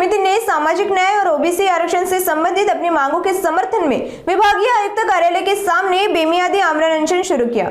समिति ने सामाजिक न्याय और ओबीसी आरक्षण से संबंधित अपनी मांगों के समर्थन में विभागीय आयुक्त कार्यालय के सामने बेमियादी आमरण अनशन शुरू किया।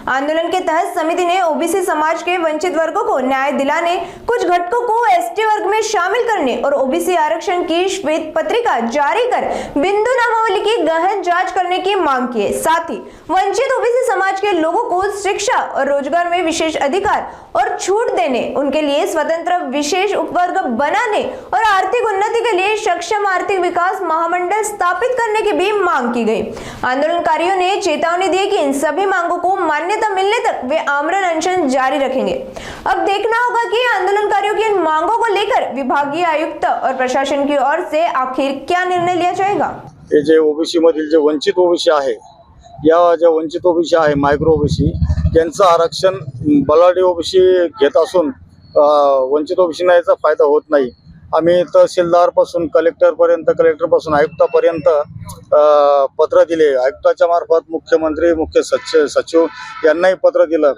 आंदोलन के तहत समिति ने ओबीसी समाज के वंचित वर्गों को न्याय दिलाने, कुछ घटकों को एसटी वर्ग में शामिल करने और ओबीसी आरक्षण की श्वेत पत्रिका जारी कर बिंदु नामावली की गहन जांच करने की मांग की है। साथ ही वंचित ओबीसी समाज के लोगों को शिक्षा और रोजगार में विशेष अधिकार और छूट देने, उनके लिए स्वतंत्र विशेष उपवर्ग बनाने और आर्थिक उन्नति के लिए सक्षम आर्थिक विकास महामंडल स्थापित करने की भी मांग की गई। आंदोलनकारियों ने चेतावनी दी कि इन सभी मांगों को मान्यता मिलने तक वे आमरण अनशन जारी रखेंगे। अब देखना होगा कि आंदोलनकारियों की इन मांगों को लेकर विभागीय आयुक्त और प्रशासन की ओर से आखिर क्या निर्णय लिया जाएगा। हे जे ओबीसी मधील जे वंचित ओबीसी आहे, या ज्या वंचित ओबीसी आहे, मायक्रो ओबीसी, त्यांचं आरक्षण बलाढ्य ओबीसी घेत असून वंचित ओबीसींना याचा फायदा होत नाही। आम्ही तहसीलदार पासून कलेक्टर पासून आयुक्तापर्यंत पत्र दिले। आयुक्ताच्या मार्फत मुख्यमंत्री, मुख्य सचिव यांनाही पत्र दिलं।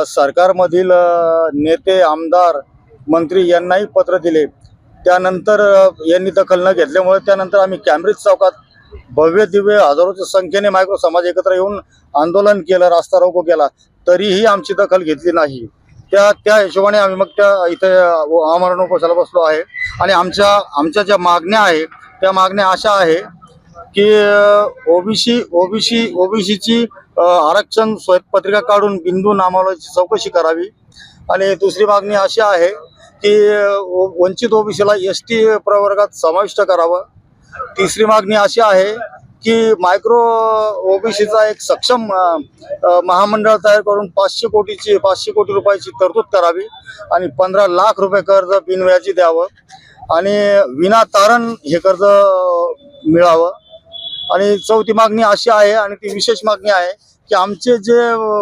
सरकारमधील नेते, आमदार, मंत्री यांनाही पत्र दिले। त्यानंतर यांनी दखल न घेतल्यामुळे त्यानंतर आम्ही कॅम्ब्रिज चौकात भव्य दिव्य हजारोच्या संख्येने मायक्रो समाज एकत्र येऊन आंदोलन केलं, रास्ता रोको केला, तरीही आमची दखल घेतली नाही। त्या हिशोबाने आम्ही मग त्या इथे आमरण उपोषणाला बसलो आहे। आणि आमच्या ज्या मागण्या आहेत त्या मागण्या अशा आहे की ओबीसीची आरक्षण श्वेतपत्रिका काढून बिंदू नामावलीची चौकशी करावी। आणि दुसरी मागणी अशी आहे की वंचित ओबीसीला एसटी प्रवर्गात समाविष्ट करावं। तिसरी मागणी अशी आहे की मायक्रो ओबीसीचा एक सक्षम महामंडळ तयार करून 500 कोटी रुपयाची तरतूद करावी आणि 15 लाख रुपये कर्ज बिनव्याजी द्यावं आणि विनातारण हे कर्ज मिळावं। आणि चौथी मागणी अशी आहे आणि ती विशेष मागणी आहे की आमचे जे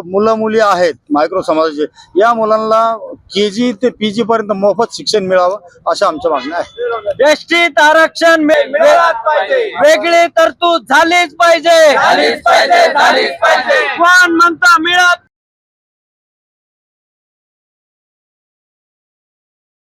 मुलं मुली आहेत मायक्रो समाजाचे, या मुलांना केजी ते पीजी पर्यंत मोफत शिक्षण मिळावं, अशा आमच्या मागण्या आहेत। एसटीत आरक्षण वेगळी तरतूद झालीच पाहिजे। कोण म्हणता मिळत